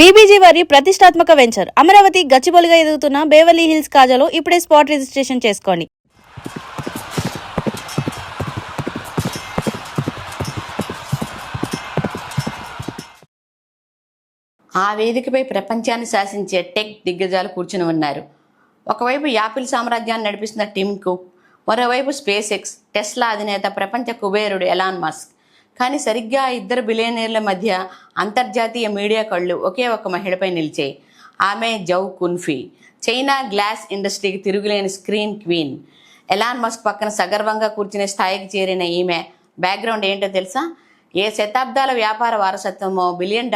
BBG వారి ప్రతిష్టాత్మక venture Amaravati గచ్చిబౌలిగా ఎదుగుతున్న బేవర్లీ హిల్స్ కాజాలో ఇప్పుడే స్పాట్ రిజిస్ట్రేషన్ చేసుకోండి. ఆ వేదికపై ప్రపంచాన్ని శాసించే టెక్ దిగ్గజాలు కూర్చుని ఉన్నారు. ఒకవైపు యాపిల్ సామ్రాజ్యాన్ని నడిపిస్తున్న టిమ్ కుక్, మరోవైపు స్పేస్ ఎక్స్, టెస్లా అధినేత ప్రపంచ కుబేరుడు ఎలాన్ మస్క్. కానీ సరిగ్గా ఆ ఇద్దరు బిలియనీర్ల మధ్య అంతర్జాతీయ మీడియా కళ్ళు ఒకే ఒక్క మహిళపై నిలిచాయి. ఆమె జౌ కున్ఫీ, చైనా గ్లాస్ ఇండస్ట్రీకి తిరుగులేని స్క్రీన్ క్వీన్. ఎలాన్ మస్క్ పక్కన సగర్వంగా కూర్చునే స్థాయికి చేరిన ఈమె బ్యాక్గ్రౌండ్ ఏంటో తెలుసా? ఏ శతాబ్దాల వ్యాపార వారసత్వమో, $1 బిలియన్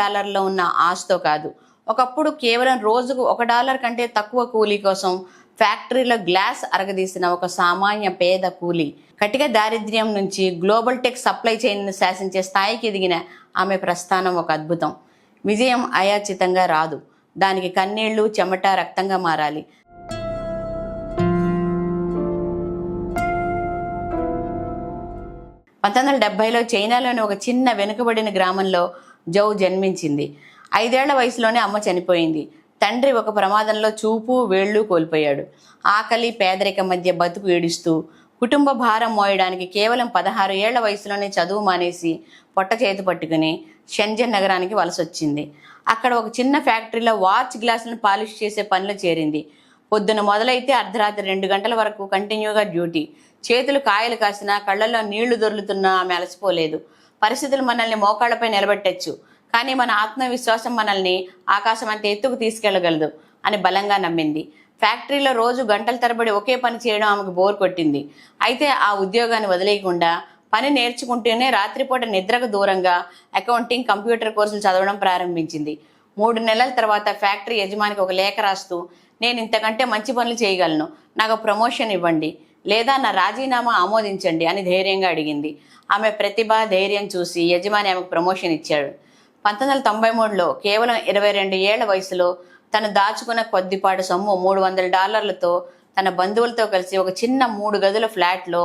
ఉన్న ఆస్తో కాదు. ఒకప్పుడు కేవలం రోజుకు $1 కంటే తక్కువ కూలీ కోసం ఫ్యాక్టరీలో గ్లాస్ అరగదీసిన ఒక సామాన్య పేద కూలీ. కటిక దారిద్ర్యం నుంచి గ్లోబల్ టెక్ సప్లై చైన్ను శాసించే స్థాయికి ఎదిగిన ఆమె ప్రస్థానం ఒక అద్భుతం. విజయం అయాచితంగా రాదు. దానికి కన్నీళ్లు, చెమట, రక్తంగా మారాలి. 1970లో చైనాలోని ఒక చిన్న వెనుకబడిన గ్రామంలో జౌ జన్మించింది. 5 ఏళ్ల వయసులోనే అమ్మ చనిపోయింది. తండ్రి ఒక ప్రమాదంలో చూపు, వేళ్లు కోల్పోయాడు. ఆకలి, పేదరికం మధ్య బతుకు ఏడుస్తూ కుటుంబ భారం మోయడానికి కేవలం 16 ఏళ్ల వయసులోనే చదువు మానేసి పొట్ట చేతి పట్టుకుని షెంజన్ నగరానికి వలసొచ్చింది. అక్కడ ఒక చిన్న ఫ్యాక్టరీలో వాచ్ గ్లాసులను పాలిష్ చేసే పనిలో చేరింది. పొద్దున మొదలైతే అర్ధరాత్రి 2 గంటల వరకు కంటిన్యూగా డ్యూటీ. చేతులు కాయలు కాసినా, కళ్ళల్లో నీళ్లు దొర్లుతున్నా ఆమె అలసిపోలేదు. పరిస్థితులు మనల్ని మోకాళ్లపై నిలబెట్టచ్చు, కానీ మన ఆత్మవిశ్వాసం మనల్ని ఆకాశం అంత ఎత్తుకు తీసుకెళ్లగలదు అని బలంగా నమ్మింది. ఫ్యాక్టరీలో రోజు గంటల తరబడి ఒకే పని చేయడం ఆమెకు బోర్ కొట్టింది. అయితే ఆ ఉద్యోగాన్ని వదిలేయకుండా పని నేర్చుకుంటూనే రాత్రిపూట నిద్రకు దూరంగా అకౌంటింగ్, కంప్యూటర్ కోర్సులు చదవడం ప్రారంభించింది. 3 నెలల తర్వాత ఫ్యాక్టరీ యజమానికి ఒక లేఖ రాస్తూ, నేను ఇంతకంటే మంచి పనులు చేయగలను, నాకు ప్రమోషన్ ఇవ్వండి లేదా నా రాజీనామా ఆమోదించండి అని ధైర్యంగా అడిగింది. ఆమె ప్రతిభ, ధైర్యం చూసి యజమాని ఆమెకు ప్రమోషన్ ఇచ్చాడు. 1993లో కేవలం 22 ఏళ్ల వయసులో తను దాచుకున్న కొద్దిపాటి సొమ్ము $300తో తన బంధువులతో కలిసి ఒక చిన్న 3 గదుల ఫ్లాట్లో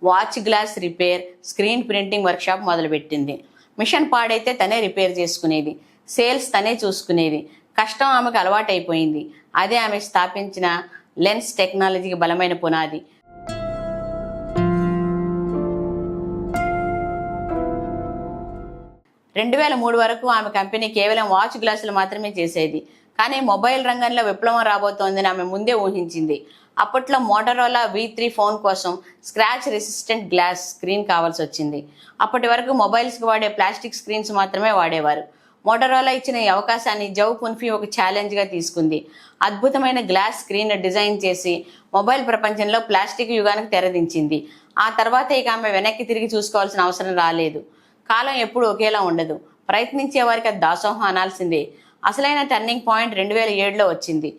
watch glass repair, screen printing workshop మొదలుపెట్టింది. మిషన్ పాడైతే తనే రిపేర్ చేసుకునేది. సేల్స్ తనే చూసుకునేది. కష్టం ఆమెకు అలవాటైపోయింది. అదే ఆమె స్థాపించిన లెన్స్ టెక్నాలజీకి బలమైన పునాది. 2003 వరకు ఆమె కంపెనీ కేవలం వాచ్ గ్లాసులు మాత్రమే చేసేది. కానీ మొబైల్ రంగంలో విప్లవం రాబోతోందని ఆమె ముందే ఊహించింది. అప్పట్లో మోటరోలా V3 ఫోన్ కోసం స్క్రాచ్ రెసిస్టెంట్ గ్లాస్ స్క్రీన్ కావాల్సి వచ్చింది. అప్పటి వరకు మొబైల్స్కి వాడే ప్లాస్టిక్ స్క్రీన్స్ మాత్రమే వాడేవారు. మోటరోలా ఇచ్చిన ఈ అవకాశాన్ని జౌ కున్ఫీ ఒక ఛాలెంజ్గా తీసుకుంది. అద్భుతమైన గ్లాస్ స్క్రీన్ డిజైన్ చేసి మొబైల్ ప్రపంచంలో ప్లాస్టిక్ యుగానికి తెరదించింది. ఆ తర్వాత ఇక ఆమె వెనక్కి తిరిగి చూసుకోవాల్సిన అవసరం రాలేదు. కాలం ఎప్పుడు ఒకేలా ఉండదు. ప్రయత్నించే వారికి అది దాసోహం అనాల్సిందే. అసలైన టర్నింగ్ పాయింట్ 2007లో వచ్చింది.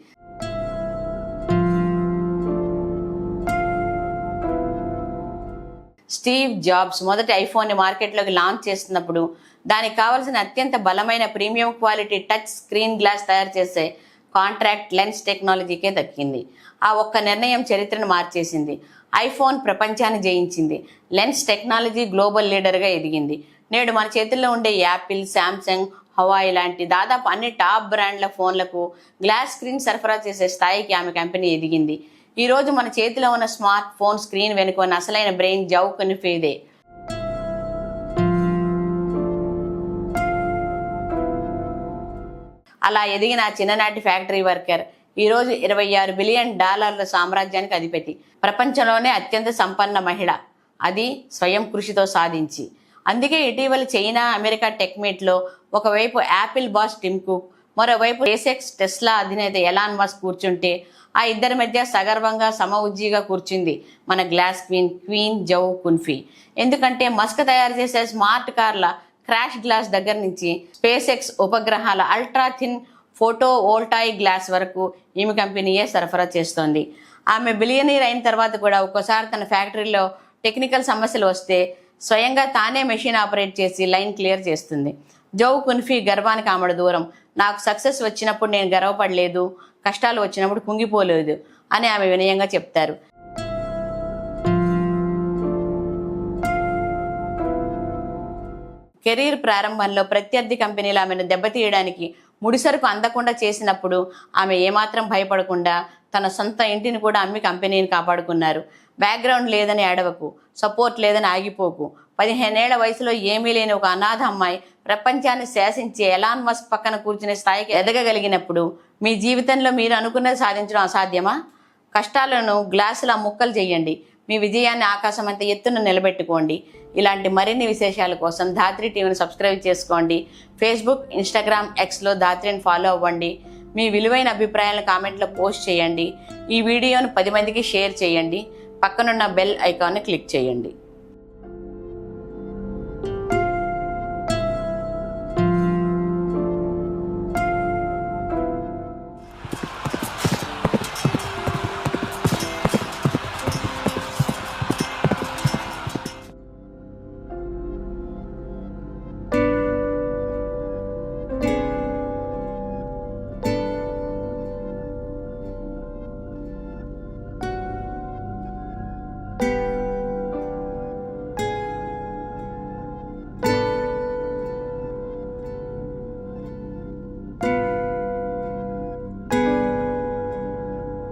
స్టీవ్ జాబ్స్ మొదటి ఐఫోన్ని మార్కెట్లోకి లాంచ్ చేస్తున్నప్పుడు దానికి కావలసిన అత్యంత బలమైన premium quality touch screen glass తయారు చేసే కాంట్రాక్ట్ లెన్స్ టెక్నాలజీకే దక్కింది. ఆ ఒక్క నిర్ణయం చరిత్రను మార్చేసింది. ఐఫోన్ ప్రపంచాన్ని జయించింది. లెన్స్ టెక్నాలజీ గ్లోబల్ లీడర్గా ఎదిగింది. నేడు మన చేతుల్లో ఉండే యాపిల్, శాంసంగ్, హవాయి లాంటి దాదాపు అన్ని టాప్ బ్రాండ్ల ఫోన్లకు గ్లాస్ స్క్రీన్ సరఫరా చేసే స్థాయికి ఆమె కంపెనీ ఎదిగింది. ఈరోజు మన చేతిలో ఉన్న స్మార్ట్ ఫోన్ స్క్రీన్ వెనుక ఉన్న అసలైన బ్రెయిన్ జౌ కున్ఫీదే. అలా ఎదిగిన ఆ చిన్ననాటి ఫ్యాక్టరీ వర్కర్ ఈరోజు $26 బిలియన్ సామ్రాజ్యానికి అధిపతి. ప్రపంచంలోనే అత్యంత సంపన్న మహిళ, అది స్వయం కృషితో సాధించి. అందుకే ఇటీవల చైనా, అమెరికా టెక్ మీట్లో ఒకవైపు యాపిల్ బాస్ టిమ్ కుక్, మరోవైపు స్పేస్ ఎక్స్, టెస్లా అధినేత ఎలాన్ మస్క్ కూర్చుంటే ఆ ఇద్దరి మధ్య సగర్వంగా సమఉజ్జీగా కూర్చుంది మన గ్లాస్ క్వీన్ జౌ కున్ఫీ. ఎందుకంటే మస్క్ తయారు చేసే స్మార్ట్ కార్ల క్రాష్ గ్లాస్ దగ్గర నుంచి స్పేస్ ఎక్స్ ఉపగ్రహాల ultra thin photovoltaic glass వరకు ఈమె కంపెనీయే సరఫరా చేస్తోంది. ఆమె బిలియనీర్ అయిన తర్వాత కూడా ఒక్కోసారి తన ఫ్యాక్టరీలో టెక్నికల్ సమస్యలు వస్తే స్వయంగా తానే మెషిన్ ఆపరేట్ చేసి లైన్ క్లియర్ చేస్తుంది. జౌ కున్ఫీ గర్వానికి ఆమెడు దూరం. నాకు సక్సెస్ వచ్చినప్పుడు నేను గర్వపడలేదు, కష్టాలు వచ్చినప్పుడు కుంగిపోలేదు అని ఆమె వినయంగా చెప్తారు. కెరీర్ ప్రారంభంలో ప్రత్యర్థి కంపెనీలు ఆమెను దెబ్బతీయడానికి ముడిసరుకు అందకుండా చేసినప్పుడు ఆమె ఏమాత్రం భయపడకుండా తన సొంత ఇంటిని కూడా అమ్మి కంపెనీని కాపాడుకున్నారు. బ్యాక్గ్రౌండ్ లేదని ఏడవకు, సపోర్ట్ లేదని ఆగిపోకు. 15 ఏళ్ల వయసులో ఏమీ లేని ఒక అనాథ అమ్మాయి ప్రపంచాన్ని శాసించి ఎలాన్ మస్క్ పక్కన కూర్చునే స్థాయికి ఎదగగలిగినప్పుడు మీ జీవితంలో మీరు అనుకున్నది సాధించడం అసాధ్యమా? కష్టాలను గ్లాసులా ముక్కలు చేయండి. మీ విజయాన్ని ఆకాశం అంత ఎత్తున నిలబెట్టుకోండి. ఇలాంటి మరిన్ని విశేషాల కోసం ధాత్రి టీవీని సబ్స్క్రైబ్ చేసుకోండి. ఫేస్బుక్, ఇన్స్టాగ్రామ్, ఎక్స్లో ధాత్రిని ఫాలో అవ్వండి. మీ విలువైన అభిప్రాయాలను కామెంట్లో పోస్ట్ చేయండి. ఈ వీడియోను 10 మందికి షేర్ చేయండి. పక్కనున్న బెల్ ఐకాన్ని క్లిక్ చేయండి.